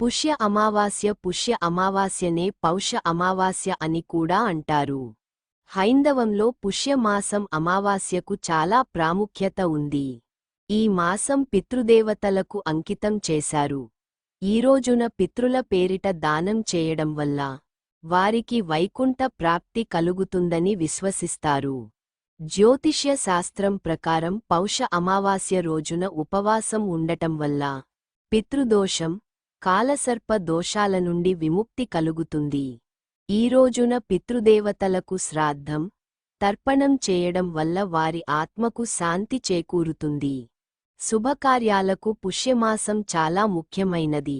పుష్య అమావాస్యనే పౌష అమావాస్య అని కూడా అంటారు. హైందవంలో పుష్యమాసం అమావాస్యకు చాలా ప్రాముఖ్యత ఉంది. ఈ మాసం పితృదేవతలకు అంకితం చేశారు. ఈ రోజున పితృల పేరిట దానం చేయడం వల్ల వారికి వైకుంఠ ప్రాప్తి కలుగుతుందని విశ్వసిస్తారు. జ్యోతిష్య శాస్త్రం ప్రకారం పౌష అమావాస్య రోజున ఉపవాసం ఉండటం వల్ల పితృదోషం, కాలసర్ప దోషాల నుండి విముక్తి కలుగుతుంది. ఈ రోజున పితృదేవతలకు శ్రాద్ధం, తర్పణం చేయడం వల్ల వారి ఆత్మకు శాంతి చేకూరుతుంది. శుభకార్యాలకు పుష్యమాసం చాలా ముఖ్యమైనది.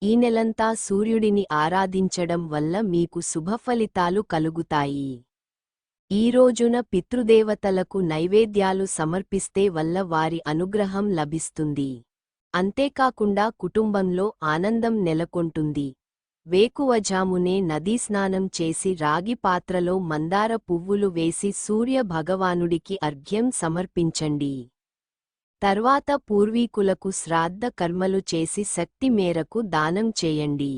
ఈ నెలంతా సూర్యుడిని ఆరాధించడం వల్ల మీకు శుభఫలితాలు కలుగుతాయి. ఈ రోజున పితృదేవతలకు నైవేద్యాలు సమర్పిస్తే వల్ల వారి అనుగ్రహం లభిస్తుంది. అంతేకాకుండా కుటుంబంలో ఆనందం నెలకొంటుంది. వేకువజామునే నదీస్నానం చేసి రాగి పాత్రలో మందార పువ్వులు వేసి సూర్య భగవానుడికి అర్ఘ్యం సమర్పించండి. తర్వాత పూర్వీకులకు శ్రాద్ధ కర్మలు చేసి శక్తి మేరకు దానం చేయండి.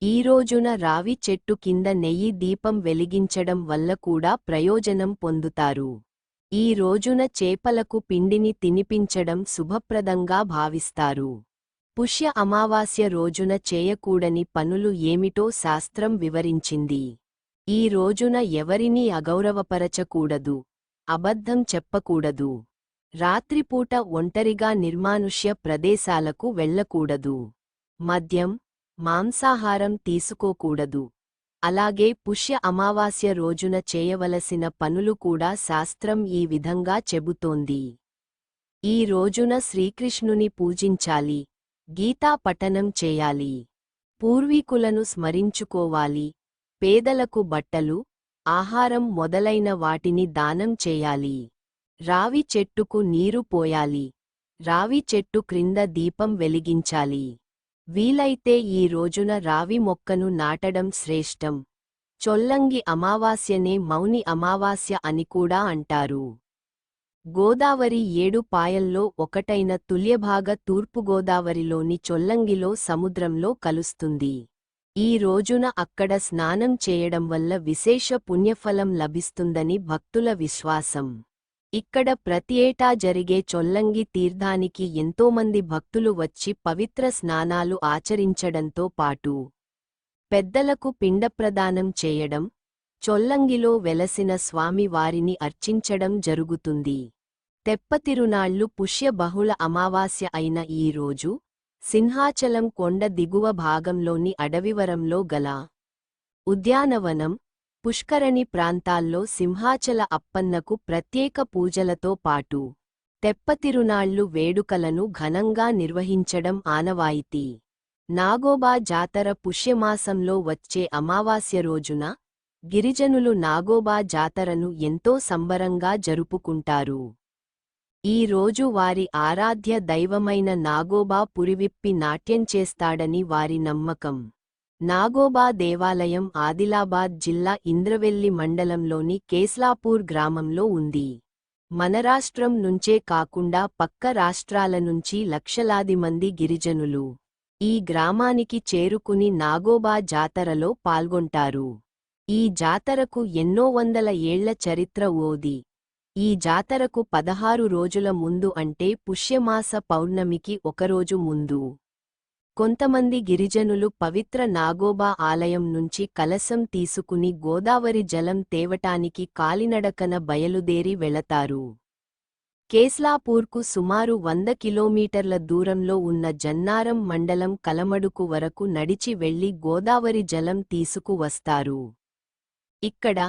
ఈ రోజున రావి చెట్టు కింద నెయ్యి దీపం వెలిగించడం వల్ల కూడా ప్రయోజనం పొందుతారు. ఈ రోజున చేపలకు పిండిని తినిపించడం శుభప్రదంగా భావిస్తారు. పుష్య అమావాస్య రోజున చేయకూడని పనులు ఏమిటో శాస్త్రం వివరించింది. ఈ రోజున ఎవరినీ అగౌరవపరచకూడదు, అబద్ధం చెప్పకూడదు. రాత్రిపూట ఒంటరిగా నిర్మానుష్య ప్రదేశాలకు వెళ్ళకూడదు. మద్యం, మాంసాహారం తీసుకోకూడదు. అలాగే పుష్య అమావాస్య రోజున చేయవలసిన పనులు కూడా శాస్త్రం ఈ విధంగా చెబుతోంది. ఈ రోజున శ్రీకృష్ణుని పూజించాలి, గీతా పఠనం చేయాలి, పూర్వీకులను స్మరించుకోవాలి, పేదలకు బట్టలు, ఆహారం మొదలైన వాటిని దానం చేయాలి. రావి చెట్టుకు నీరు పోయాలి. రావి చెట్టు క్రింద దీపం వెలిగించాలి. వీలైతే ఈ రోజున రావి మొక్కను నాటడం శ్రేష్టం. చొల్లంగి అమావాస్యనే మౌని అమావాస్య అని కూడా అంటారు. గోదావరి 7 పాయల్లో ఒకటైన తుల్యభాగ తూర్పుగోదావరిలోని చొల్లంగిలో సముద్రంలో కలుస్తుంది. ఈ రోజున అక్కడ స్నానం చేయడం వల్ల విశేష పుణ్యఫలం లభిస్తుందని భక్తుల విశ్వాసం. ఇక్కడ ప్రతి ఏటా జరిగే చొల్లంగి తీర్థానికి ఎంతోమంది భక్తులు వచ్చి పవిత్ర స్నానాలు ఆచరించడంతో పాటు పెద్దలకు పిండప్రదానం చేయడం, చొల్లంగిలో వెలసిన స్వామి వారిని అర్చించడం జరుగుతుంది. తెప్పతిరునాళ్లు పుష్య బహుళ అమావాస్య అయిన ఈ రోజు సింహాచలం కొండ దిగువ భాగంలోని అడవివరంలో గల ఉద్యానవనం, పుష్కరణి ప్రాంతాల్లో సింహాచల అప్పన్నకు ప్రత్యేక పూజలతో పాటు తెప్పతిరునాళ్లు వేడుకలను ఘనంగా నిర్వహించడం ఆనవాయితీ. నాగోబా జాతర పుష్యమాసంలో వచ్చే అమావాస్య రోజున గిరిజనులు నాగోబా జాతరను ఎంతో సంబరంగా జరుపుకుంటారు. ఈ రోజు వారి ఆరాధ్య దైవమైన నాగోబా పురివిప్పి నాట్యం చేస్తాడని వారి నమ్మకం. నాగోబా దేవాలయం ఆదిలాబాద్ జిల్లా ఇంద్రవెల్లి మండలంలోని కేస్లాపూర్ గ్రామంలో ఉంది. మన రాష్ట్రం నుంచే కాకుండా పక్క రాష్ట్రాల నుంచి లక్షలాది మంది గిరిజనులు ఈ గ్రామానికి చేరుకుని నాగోబా జాతరలో పాల్గొంటారు. ఈ జాతరకు ఎన్నో వందల ఏళ్ల చరిత్ర ఉంది. ఈ జాతరకు 16 రోజుల ముందు అంటే పుష్యమాస పౌర్ణమికి ఒకరోజు ముందు కొంతమంది గిరిజనులు పవిత్ర నాగోబా ఆలయం నుంచి కలశం తీసుకుని గోదావరి జలం తేవటానికి కాలినడకన బయలుదేరి వెళతారు. కేస్లాపూర్కు సుమారు 100 కిలోమీటర్ల దూరంలో ఉన్న జన్నారం మండలం కలమడుకు వరకు నడిచి వెళ్లి గోదావరి జలం తీసుకువస్తారు. ఇక్కడ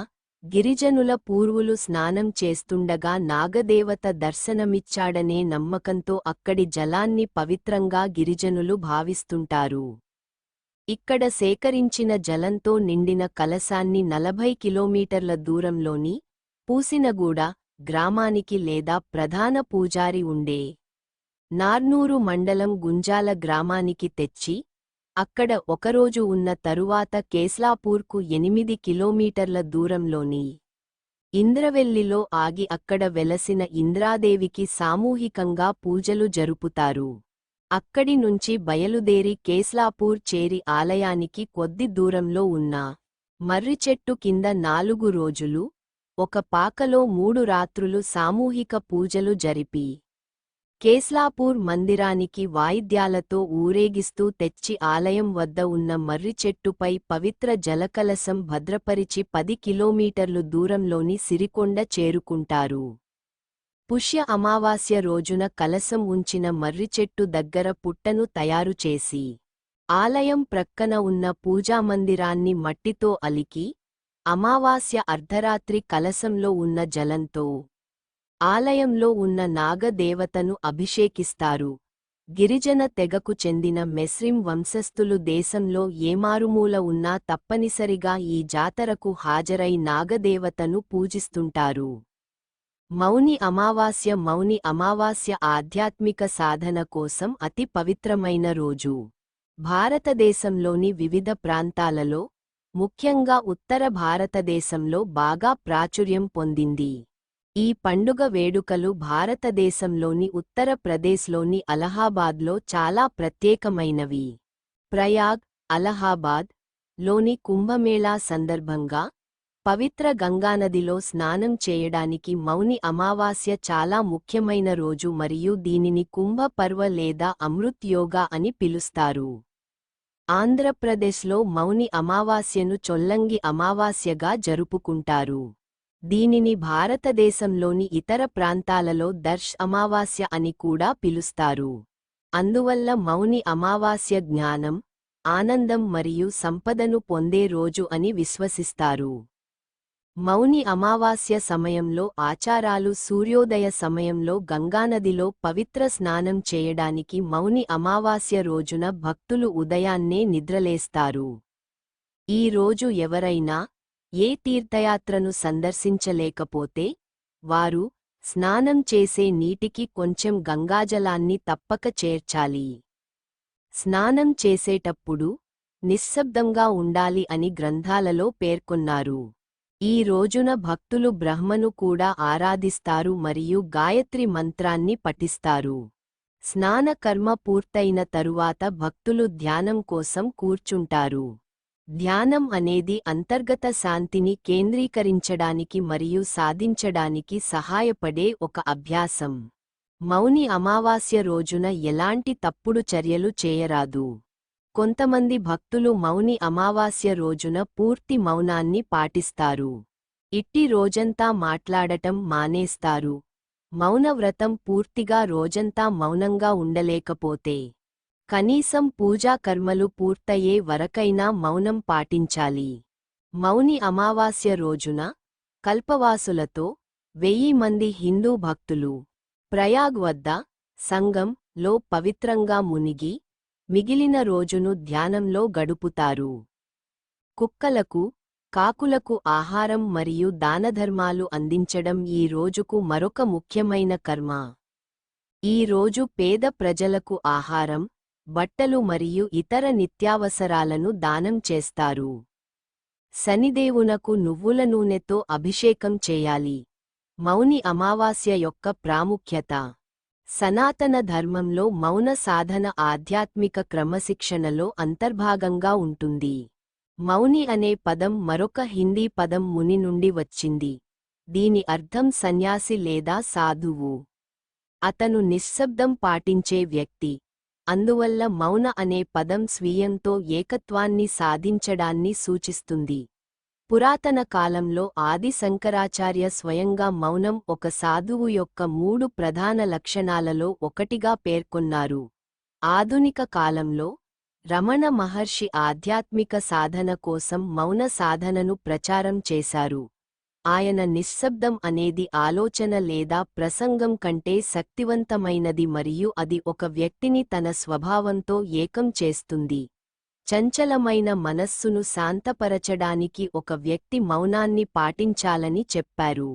గిరిజనుల పూర్వులు స్నానం చేస్తుండగా నాగదేవత దర్శనమిచ్చాడనే నమ్మకంతో అక్కడి జలాన్ని పవిత్రంగా గిరిజనులు భావిస్తుంటారు. ఇక్కడ సేకరించిన జలంతో నిండిన కలశాన్ని 40 కిలోమీటర్ల దూరంలోని పూసినగూడ గ్రామానికి లేదా ప్రధాన పూజారి ఉండే నార్నూరు మండలం గుంజాల గ్రామానికి తెచ్చి అక్కడ ఒకరోజు ఉన్న తరువాత కేస్లాపూర్కు 8 కిలోమీటర్ల దూరంలోని ఇంద్రవెల్లిలో ఆగి అక్కడ వెలసిన ఇంద్రాదేవికి సామూహికంగా పూజలు జరుపుతారు. అక్కడి నుంచి బయలుదేరి కేస్లాపూర్ చేరి ఆలయానికి కొద్ది దూరంలో ఉన్న మర్రిచెట్టు కింద 4 రోజులు, ఒక పాకలో 3 రాత్రులు సామూహిక పూజలు జరిపి కేస్లాపూర్ మందిరానికి వాయిద్యాలతో ఊరేగిస్తూ తెచ్చి ఆలయం వద్ద ఉన్న మర్రిచెట్టుపై పవిత్ర జలకలశం భద్రపరిచి 10 కిలోమీటర్లు దూరంలోని సిరికొండ చేరుకుంటారు. పుష్య అమావాస్య రోజున కలశం ఉంచిన మర్రిచెట్టు దగ్గర పుట్టను తయారు చేసి ఆలయం ప్రక్కన ఉన్న పూజామందిరాన్ని మట్టితో అలికి అమావాస్య అర్ధరాత్రి కలశంలో ఉన్న జలంతో ఆలయంలో ఉన్న నాగదేవతను అభిషేకిస్తారు. గిరిజన తెగకు చెందిన మెస్రిం వంశస్థులు దేశంలో ఏమారుమూల ఉన్నా తప్పనిసరిగా ఈ జాతరకు హాజరై నాగదేవతను పూజిస్తుంటారు. మౌని అమావాస్య ఆధ్యాత్మిక సాధన కోసం అతి పవిత్రమైన రోజు. భారతదేశంలోని వివిధ ప్రాంతాలలో, ముఖ్యంగా ఉత్తర భారతదేశంలో బాగా ప్రాచుర్యం పొందింది. ఈ పండుగ వేడుకలు భారతదేశంలోని ఉత్తర ప్రదేశ్లోని అలహాబాద్లో చాలా ప్రత్యేకమైనవి. ప్రయాగ్, అలహాబాద్ లోని కుంభమేళా సందర్భంగా పవిత్ర గంగానదిలో స్నానం చేయడానికి మౌని అమావాస్య చాలా ముఖ్యమైన రోజు మరియు దీనిని కుంభ పర్వ లేదా అమృత్ యోగా అని పిలుస్తారు. ఆంధ్రప్రదేశ్లో మౌని అమావాస్యను చొల్లంగి అమావాస్యగా జరుపుకుంటారు. దీనిని భారతదేశంలోని ఇతర ప్రాంతాలలో దర్శ్ అమావాస్య అని కూడా పిలుస్తారు. అందువల్ల మౌని అమావాస్య జ్ఞానం, ఆనందం మరియు సంపదను పొందే రోజు అని విశ్వసిస్తారు. మౌని అమావాస్య సమయంలో ఆచారాలు సూర్యోదయ సమయంలో గంగానదిలో పవిత్ర స్నానం చేయడానికి మౌని అమావాస్య రోజున భక్తులు ఉదయాన్నే నిద్రలేస్తారు. ఈ రోజు ఎవరైనా ఏ తీర్థయాత్రను సందర్శించలేకపోతే వారు స్నానం చేసే నీటికి కొంచెం గంగాజలాన్ని తప్పక చేర్చాలి. స్నానం చేసేటప్పుడు నిశ్శబ్దంగా ఉండాలి అని గ్రంథాలలో పేర్కొన్నారు. ఈ రోజున భక్తులు బ్రహ్మను కూడా ఆరాధిస్తారు మరియు గాయత్రి మంత్రాన్ని పఠిస్తారు. స్నాన కర్మ పూర్తయిన తరువాత భక్తులు ధ్యానం కోసం కూర్చుంటారు. ధ్యానం అనేది అంతర్గత శాంతిని కేంద్రీకరించడానికి మరియు సాధించడానికి సహాయపడే ఒక అభ్యాసం. మౌని అమావాస్య రోజున ఎలాంటి తప్పుడు చర్యలు చేయరాదు. కొంతమంది భక్తులు మౌని అమావాస్య రోజున పూర్తి మౌనాన్ని పాటిస్తారు. ఇట్టి రోజంతా మాట్లాడటం మానేస్తారు. మౌనవ్రతం పూర్తిగా రోజంతా మౌనంగా ఉండలేకపోతే కనీసం పూజా కర్మలు పూర్తయ్యే వరకైనా మౌనం పాటించాలి. మౌని అమావాస్య రోజున కల్పవాసులతో 1000 మంది హిందూ భక్తులు ప్రయాగ్ వద్ద సంగం లో పవిత్రంగా మునిగి మిగిలిన రోజును ధ్యానంలో గడుపుతారు. కుక్కలకు, కాకులకు ఆహారం మరియు దానధర్మాలు అందించడం ఈ రోజుకు మరొక ముఖ్యమైన కర్మ. ఈ రోజు పేద ప్రజలకు ఆహారం, బట్టలు మరియు ఇతర నిత్యావసరాలను దానం చేస్తారు. శనిదేవునకు నువ్వుల నూనెతో అభిషేకం చేయాలి. మౌని అమావాస్య యొక్క ప్రాముఖ్యత. సనాతన ధర్మంలో మౌన సాధన ఆధ్యాత్మిక క్రమశిక్షణలో అంతర్భాగంగా ఉంటుంది. మౌని అనే పదం మరొక హిందీ పదం ముని నుండి వచ్చింది. దీని అర్థం సన్యాసి లేదా సాధువు. అతను నిశ్శబ్దం పాటించే వ్యక్తి. అందువల్ల మౌన అనే పదం స్వీయంతో ఏకత్వాన్ని సాధించడాన్ని సూచిస్తుంది. పురాతన కాలంలో ఆది శంకరాచార్య స్వయంగా మౌనం ఒక సాధువు యొక్క 3 ప్రధాన లక్షణాలలో ఒకటిగా పేర్కొన్నారు. ఆధునిక కాలంలో రమణ మహర్షి ఆధ్యాత్మిక సాధన కోసం మౌన సాధనను ప్రచారం చేశారు. ఆయన నిశ్శబ్దం అనేది ఆలోచన లేదా ప్రసంగం కంటే శక్తివంతమైనది మరియు అది ఒక వ్యక్తిని తన స్వభావంతో ఏకం చేస్తుంది. చంచలమైన మనస్సును శాంతపరచడానికి ఒక వ్యక్తి మౌనాన్ని పాటించాలని చెప్పారు.